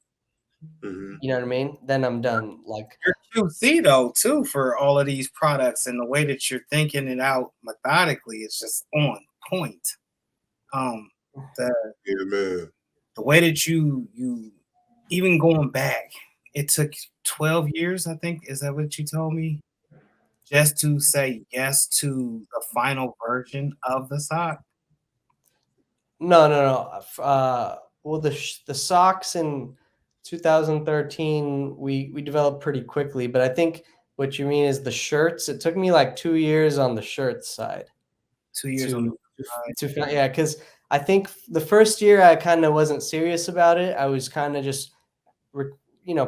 Mm-hmm. You know what I mean? Then I'm done. Like Your QC though too for all of these products, and the way that you're thinking it out methodically is just on point. Yeah, man. The way that you even going back, it took 12 years, I think. Is that what you told me? Just to say yes to the final version of the sock? no. Well, the socks in 2013 we developed pretty quickly, but I think what you mean is the shirts. It took me like 2 years on the shirts side 2 years on the yeah, because I think the first year I kind of wasn't serious about it. I was kind of just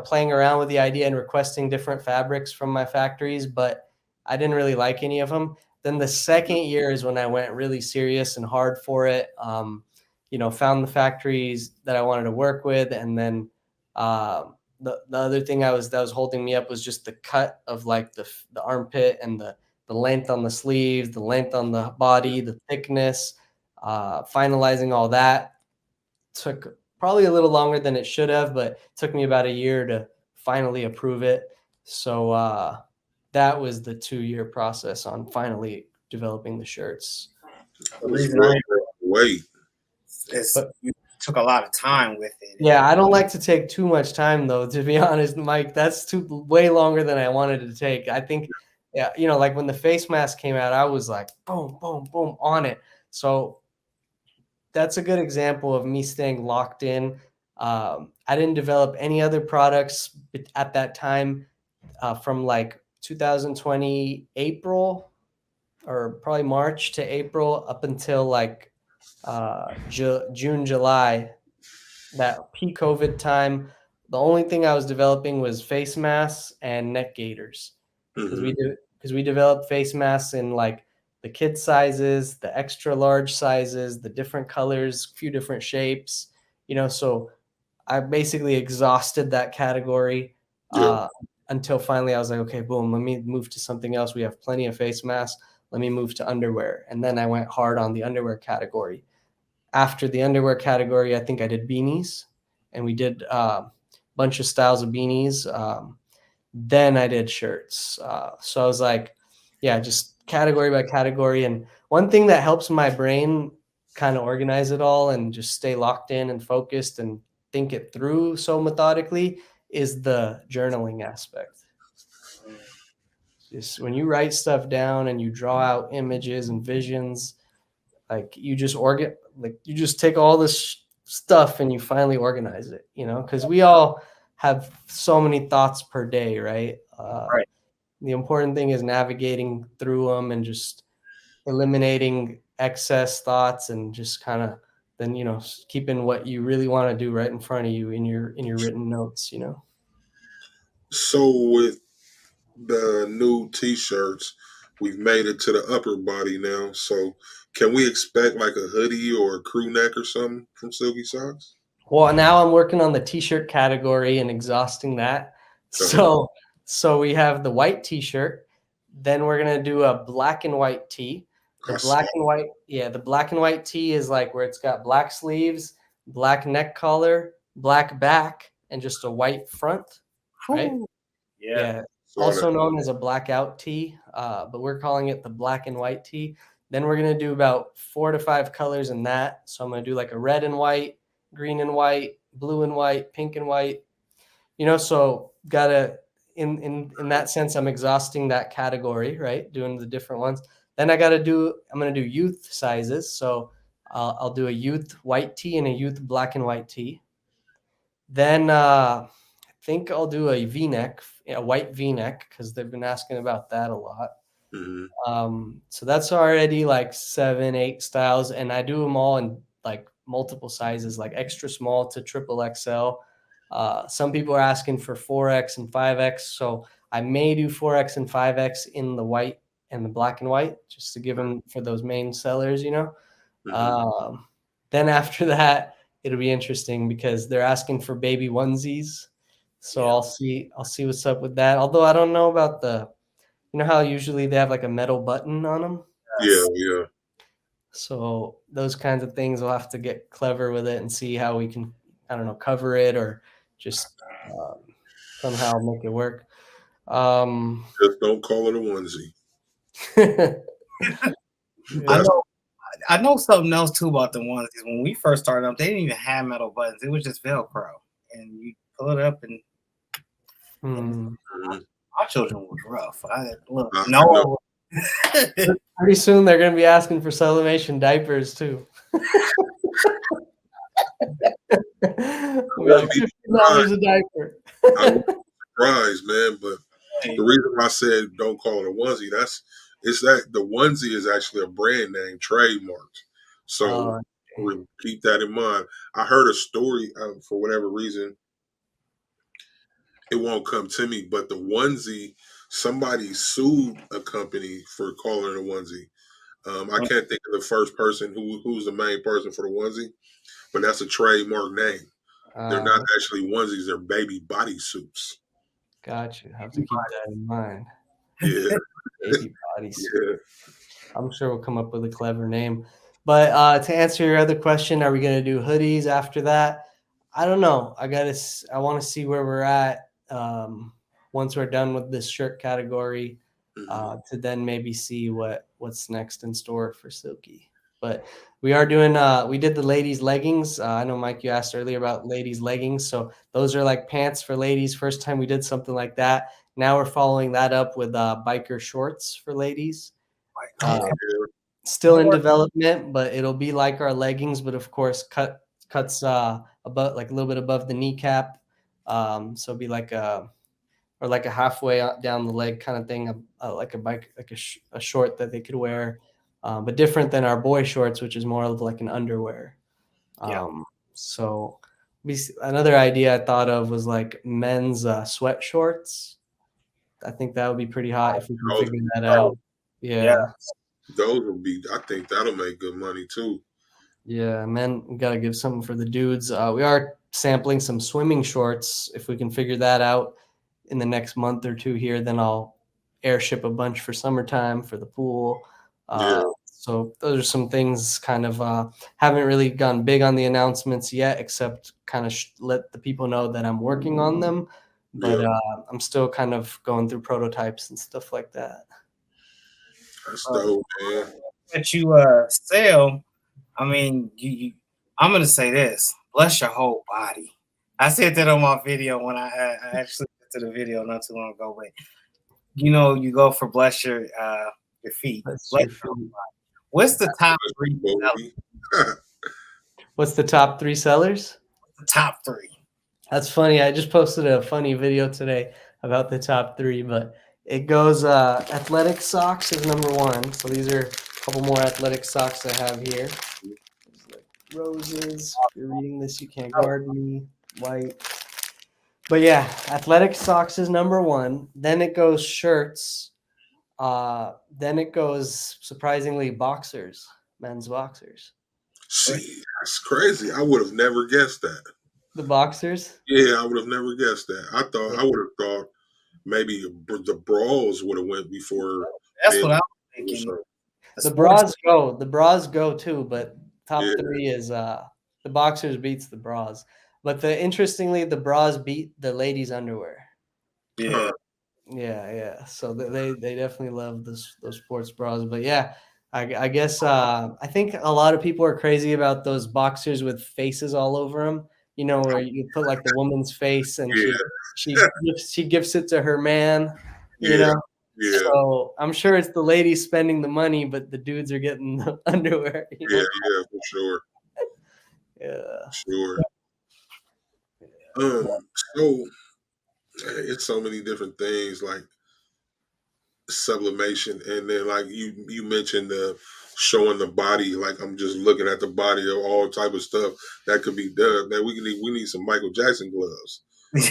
playing around with the idea and requesting different fabrics from my factories, but I didn't really like any of them. Then the second year is when I went really serious and hard for it. Found the factories that I wanted to work with, and then the other thing that was holding me up was just the cut of like the armpit and the length on the sleeves, the length on the body, the thickness. Finalizing all that took probably a little longer than it should have, but it took me about a year to finally approve it. So that was the 2-year process on finally developing the shirts. The reason I wait. is you took a lot of time with it. Yeah, I don't like to take too much time though, to be honest, Mike. That's way longer than I wanted to take. I think, yeah, like when the face mask came out, I was like, boom, boom, boom on it. So that's a good example of me staying locked in. I didn't develop any other products at that time from like 2020 April or probably March to April up until like June, July, that peak COVID time. The only thing I was developing was face masks and neck gaiters because we developed face masks in like the kid sizes, the extra large sizes, the different colors, a few different shapes, so I basically exhausted that category until finally I was like, okay, boom, let me move to something else. We have plenty of face masks. Let me move to underwear. And then I went hard on the underwear category. After the underwear category, I think I did beanies, and we did a bunch of styles of beanies. Then I did shirts. So I was like, yeah, just category by category. And one thing that helps my brain kind of organize it all and just stay locked in and focused and think it through so methodically is the journaling aspect. Just when you write stuff down and you draw out images and visions, like you just take all this stuff and you finally organize it, because we all have so many thoughts per day, right? Right. The important thing is navigating through them and just eliminating excess thoughts and just kind of then keeping what you really want to do right in front of you in your written notes. So with the new T-shirts, we've made it to the upper body now. So can we expect like a hoodie or a crew neck or something from Silky Socks? Well, now I'm working on the t-shirt category and exhausting that. So we have the white t-shirt, then we're gonna do a black and white tee. The black and white tee is like where it's got black sleeves, black neck collar, black back, and just a white front, right? Yeah. Also known as a blackout tee, but we're calling it the black and white tee. Then we're gonna do about 4 to 5 colors in that. So I'm gonna do like a red and white, green and white, blue and white, pink and white. So gotta in that sense, I'm exhausting that category, right? Doing the different ones. Then I'm gonna do youth sizes. So I'll do a youth white tee and a youth black and white tee. Then I think I'll do a V-neck, a white V-neck, because they've been asking about that a lot. So that's already like 7, 8 styles, and I do them all in like multiple sizes, like extra small to triple XL. Some people are asking for 4X and 5X, so I may do 4X and 5X in the white and the black and white, just to give them for those main sellers, Then after that, it'll be interesting because they're asking for baby onesies. So I'll see what's up with that. Although I don't know about how usually they have like a metal button on them. Yeah. So those kinds of things, we'll have to get clever with it and see how we can, I don't know, cover it or just somehow make it work. Just don't call it a onesie. I know something else too about the onesies. When we first started up, they didn't even have metal buttons. It was just Velcro, and you pull it up and our children was rough. Pretty soon they're going to be asking for Sublimation diapers too. Like $50 a diaper. I'm surprised, man. But the reason I said don't call it a onesie, it's that the onesie is actually a brand name trademarked. So keep that in mind. I heard a story for whatever reason. It won't come to me, but the onesie, somebody sued a company for calling it a onesie. I can't think of the first person who's the main person for the onesie, but that's a trademark name. They're not actually onesies; they're baby bodysuits. Gotcha. Have to keep that in mind. Yeah, baby bodysuit. Yeah. I'm sure we'll come up with a clever name. But to answer your other question, are we going to do hoodies after that? I don't know. I want to see where we're at once we're done with this shirt category to then maybe see what's next in store for Silky. But we are doing we did the ladies leggings. I know, Mike, you asked earlier about ladies leggings. So those are like pants for ladies. First time we did something like that. Now we're following that up with biker shorts for ladies. Still in development, but it'll be like our leggings, but of course cuts above, like a little bit above the kneecap. So it'll be like a halfway down the leg kind of thing, like a bike, like a short that they could wear, but different than our boy shorts, which is more of like an underwear. So another idea I thought of was like men's sweat shorts. I think that would be pretty hot if we can figure that out. Yeah. Those will be, I think that'll make good money too. Yeah, man, we got to give something for the dudes. We are sampling some swimming shorts. If we can figure that out in the next month or two here, then I'll airship a bunch for summertime for the pool. So those are some things kind of haven't really gone big on the announcements yet, except kind of let the people know that I'm working on them. But I'm still kind of going through prototypes and stuff like that. That's dope, man. That you sell I mean, I'm gonna say this: bless your whole body. I said that on my video when I actually did the video not too long ago. But you go for bless your feet. That's Bless your your, feet. what's the top three? What's the top 3 sellers? The top three. That's funny. I just posted a funny video today about the top 3, but it goes athletic socks is number 1. So these are a couple more athletic socks I have here. There's like roses. If you're reading this, you can't guard me. White. But yeah, athletic socks is number 1. Then it goes shirts. Then it goes surprisingly boxers, men's boxers. See, that's crazy. I would have never guessed that. The boxers. Yeah, I would have never guessed that. I Yeah. would have thought maybe the brawls would have went before. That's what I was thinking. The bras go too, but top 3 is the boxers beats the bras. But interestingly, the bras beat the ladies' underwear. Yeah. Yeah. So they definitely love those sports bras. But yeah, I guess I think a lot of people are crazy about those boxers with faces all over them. Where you put like the woman's face and she gifts it to her man. Yeah. So I'm sure it's the ladies spending the money, but the dudes are getting the underwear. Yeah, for sure. Yeah. Sure. So it's so many different things like sublimation, and then like you mentioned showing the body. Like I'm just looking at the body of all type of stuff that could be done. Man, we need some Michael Jackson gloves. It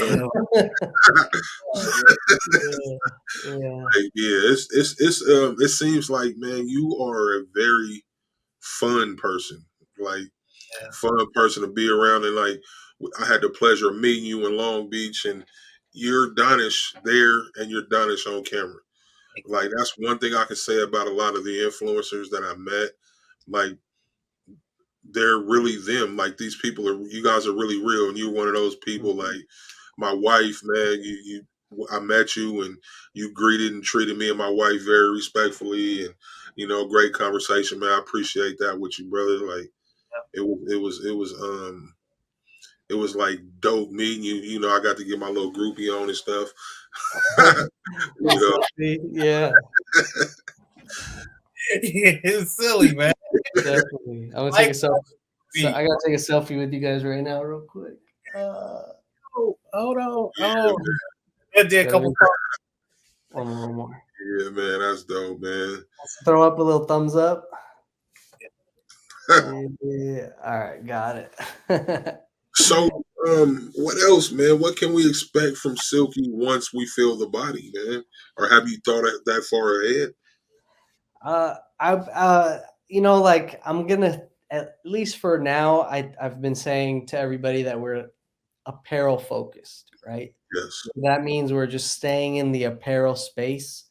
seems like, man, you are a very fun person. Like fun person to be around, and like I had the pleasure of meeting you in Long Beach, and you're Dannesh there and you're Dannesh on camera. Like that's one thing I can say about a lot of the influencers that I met. Like they're really them. Like these people you guys are really real, and you're one of those people. Like my wife, man, I met you and you greeted and treated me and my wife very respectfully, and great conversation, man. I appreciate that with you, brother. Like it was like dope meeting you. I got to get my little groupie on and stuff. Yeah. It's silly, man. Definitely. I'm gonna take a selfie. So I gotta take a selfie with you guys right now, real quick. Hold on. I did a couple. One more. Yeah, man, that's dope, man. Let's throw up a little thumbs up. Yeah. All right, got it. So, what else, man? What can we expect from Silky once we feel the body, man? Or have you thought that far ahead? Like I'm gonna, at least for now, I've been saying to everybody that we're apparel focused, right? Yes. That means we're just staying in the apparel space.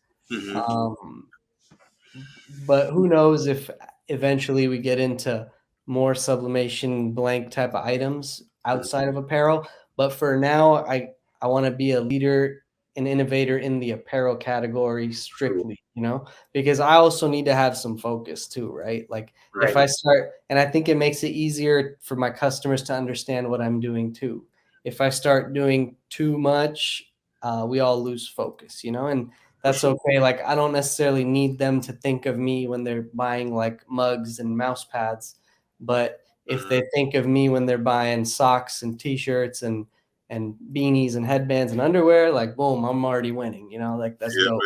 But who knows if eventually we get into more sublimation blank type of items outside of apparel. But for now, I want to be a leader, an innovator in the apparel category strictly, because I also need to have some focus too, right? Like if I start, and I think it makes it easier for my customers to understand what I'm doing too. If I start doing too much, we all lose focus, and that's okay. Like I don't necessarily need them to think of me when they're buying like mugs and mouse pads, but if they think of me when they're buying socks and t-shirts and beanies and headbands and underwear, like boom, I'm already winning, like that's dope.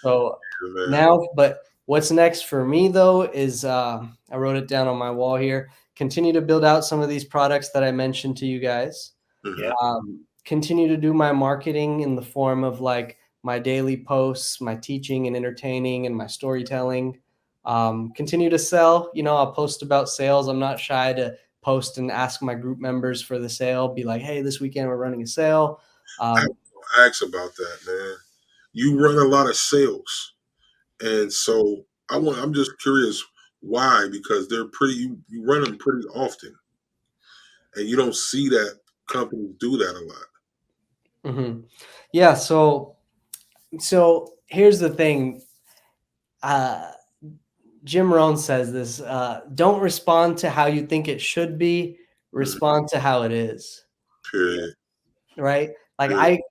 So now, but what's next for me though is I wrote it down on my wall here. Continue to build out some of these products that I mentioned to you guys. Continue to do my marketing in the form of like my daily posts, my teaching and entertaining, and my storytelling. Continue to sell. I'll post about sales. I'm not shy to post and ask my group members for the sale. Be like, hey, this weekend we're running a sale. I ask about that, man. You run a lot of sales, and so I'm just curious why, because they're you run them pretty often, and you don't see that companies do that a lot. Yeah. So here's the thing. Jim Rohn says this, don't respond to how you think it should be, respond to how it is. Period. Right? Like Period.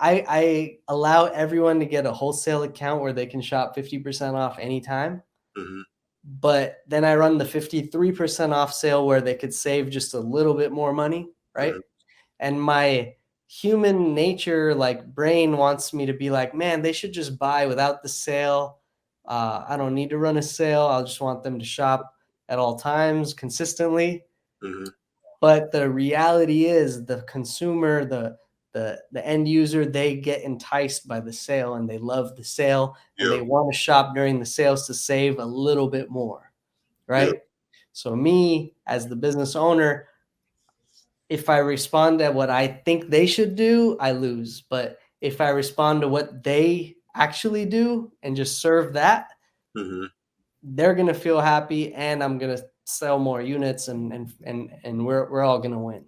I allow everyone to get a wholesale account where they can shop 50% off anytime. Mhm. But then I run the 53% off sale where they could save just a little bit more money, right? Mhm. And my human nature, like brain, wants me to be like, man, they should just buy without the sale. I don't need to run a sale. I'll just want them to shop at all times consistently. Mhm. But the reality is the consumer, the end user, they get enticed by the sale and they love the sale and Yeah. they want to shop during the sales to save a little bit more, Yeah. right? So me as the business owner, if I respond to what I think they should do, I lose. But if I respond to what they actually do and just serve that, Mhm. they're gonna feel happy, and I'm gonna sell more units, and we're all gonna win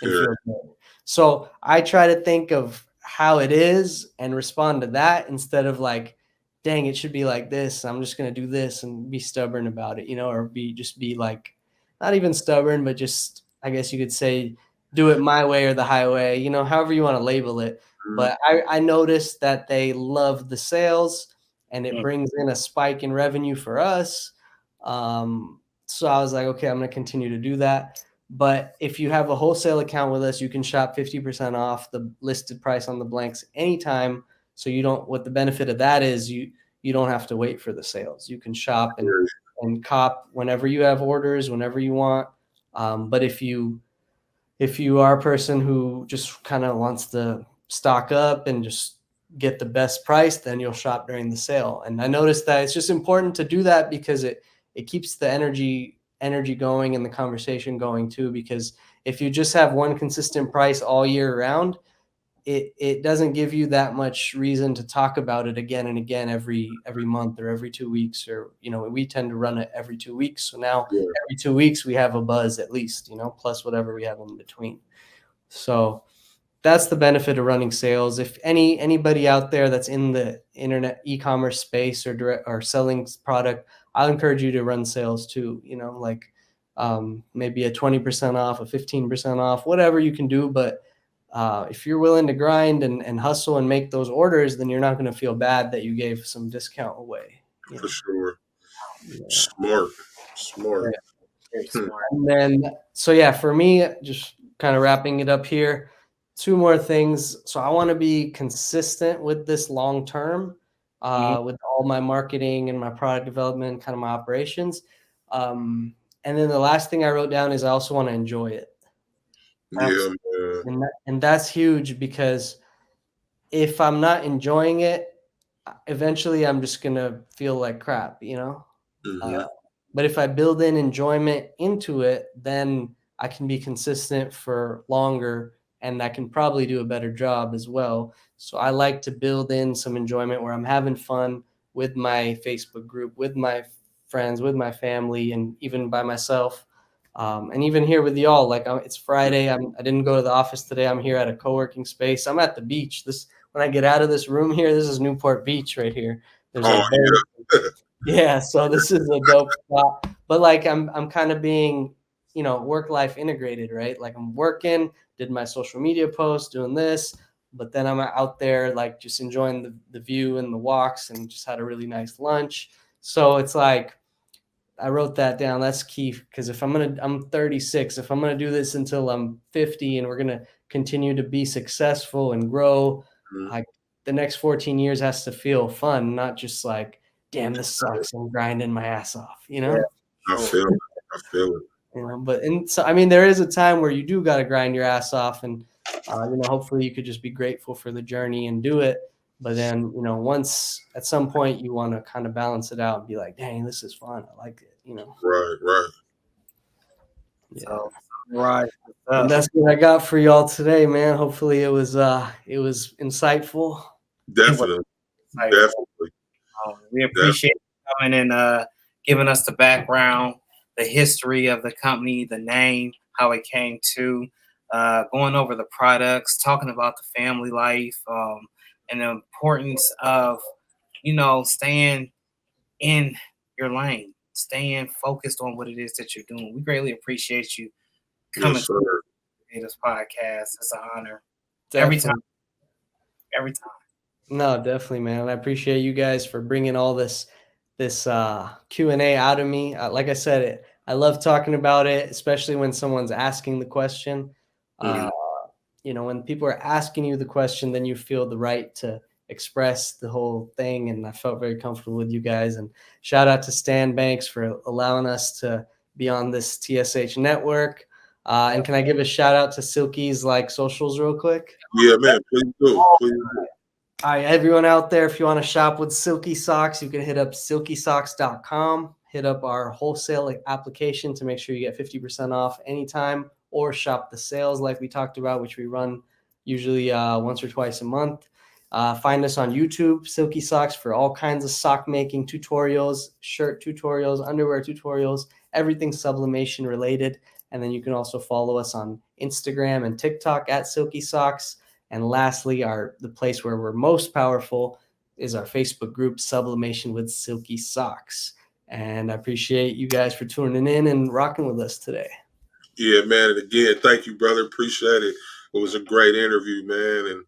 and Period. feel good. So I try to think of how it is and respond to that instead of like, dang, it should be like this. I'm just gonna do this and be stubborn about it, or be like, not even stubborn, but just I guess you could say do it my way or the highway, however you want to label it. Mhm. But I noticed that they love the sales and it Mm. brings in a spike in revenue for us. So I was like, okay, I'm going to continue to do that. But if you have a wholesale account with us, you can shop 50% off the listed price on the blanks anytime. So you don't, what the benefit of that is, you don't have to wait for the sales. You can shop Period. and cop whenever you have orders, whenever you want. But if you are a person who just kind of wants to stock up and just get the best price, then you'll shop during the sale. And I noticed that it's just important to do that because it keeps the energy going and the conversation going too. Because if you just have one consistent price all year round, it doesn't give you that much reason to talk about it again and again every month or every 2 weeks, or we tend to run it every 2 weeks. So now Yeah. every 2 weeks we have a buzz at least, plus whatever we have in between. So that's the benefit of running sales. If anybody out there that's in the internet e-commerce space or direct or selling product, I'll encourage you to run sales too. Like maybe a 20% off, a 15% off, whatever you can do. But if you're willing to grind and hustle and make those orders, then you're not going to feel bad that you gave some discount away. For sure. Yeah. Smart. Smart. Very Hmm. smart. And then, so yeah, for me, just kind of wrapping it up here, two more things. So I want to be consistent with this long term, with all my marketing and my product development, kind of my operations. And then the last thing I wrote down is I also want to enjoy it. Yeah, man. And that's huge because if I'm not enjoying it, eventually I'm just gonna feel like crap. Mhm. Uh, but if I build in enjoyment into it, then I can be consistent for longer and I can probably do a better job as well. So I like to build in some enjoyment where I'm having fun with my Facebook group, with my friends, with my family, and even by myself. And even here with y'all, like it's Friday. I didn't go to the office today. I'm here at a co-working space. I'm at the beach. When I get out of this room here, this is Newport Beach right here. There's Oh like yeah. yeah, so this is a dope spot. But like I'm kind of being, work life integrated, right? Like I'm working, did my social media posts, doing this, but then I'm out there like just enjoying the view and the walks and just had a really nice lunch. So it's like I wrote that down. That's key because I'm 36. If I'm gonna do this until I'm 50, and we're gonna continue to be successful and grow, Mhm. like the next 14 years has to feel fun, not just like, damn, this sucks. I'm grinding my ass off, Yeah. I Sure. feel it. I feel it. But and so I mean, there is a time where you do got to grind your ass off, and hopefully you could just be grateful for the journey and do it. But then, once at some point you want to kind of balance it out and be like, dang, this is fun. I like it. Right, right. Yeah. So right. And that's what I got for y'all today, man. Hopefully it was insightful. Definitely. Like, Definitely. we appreciate you coming and giving us the background, the history of the company, the name, how it came to, going over the products, talking about the family life, and the importance of, staying in your lane. staying focused on what it is that you're doing. We greatly appreciate you coming Yes, to sir. this podcast. It's an honor. Definitely. Every time. No, definitely, man. I appreciate you guys for bringing all this Q&A out of me. Like I said, I love talking about it, especially when someone's asking the question. Mhm. You know, when people are asking you the question, then you feel the right to express the whole thing. And I felt very comfortable with you guys. And shout out to Stan Banks for allowing us to be on this TSH network. And can I give a shout out to Silky's like socials real quick? Yeah, man. Please do. Please do. All right, everyone out there, if you want to shop with Silky Socks, you can hit up silkysocks.com, hit up our wholesale application to make sure you get 50% off anytime, or shop the sales like we talked about, which we run usually once or twice a month. Find us on YouTube, Silky Socks, for all kinds of sock making tutorials, shirt tutorials, underwear tutorials, everything sublimation related. And then you can also follow us on Instagram and TikTok at Silky Socks. And lastly, the place where we're most powerful is our Facebook group, Sublimation with Silky Socks. And I appreciate you guys for tuning in and rocking with us today. Yeah, man. And again, thank you, brother. Appreciate it. It was a great interview, man. And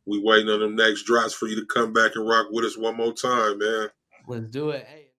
we waiting on them next drops for you to come back and rock with us one more time, man. Let's do it. Hey.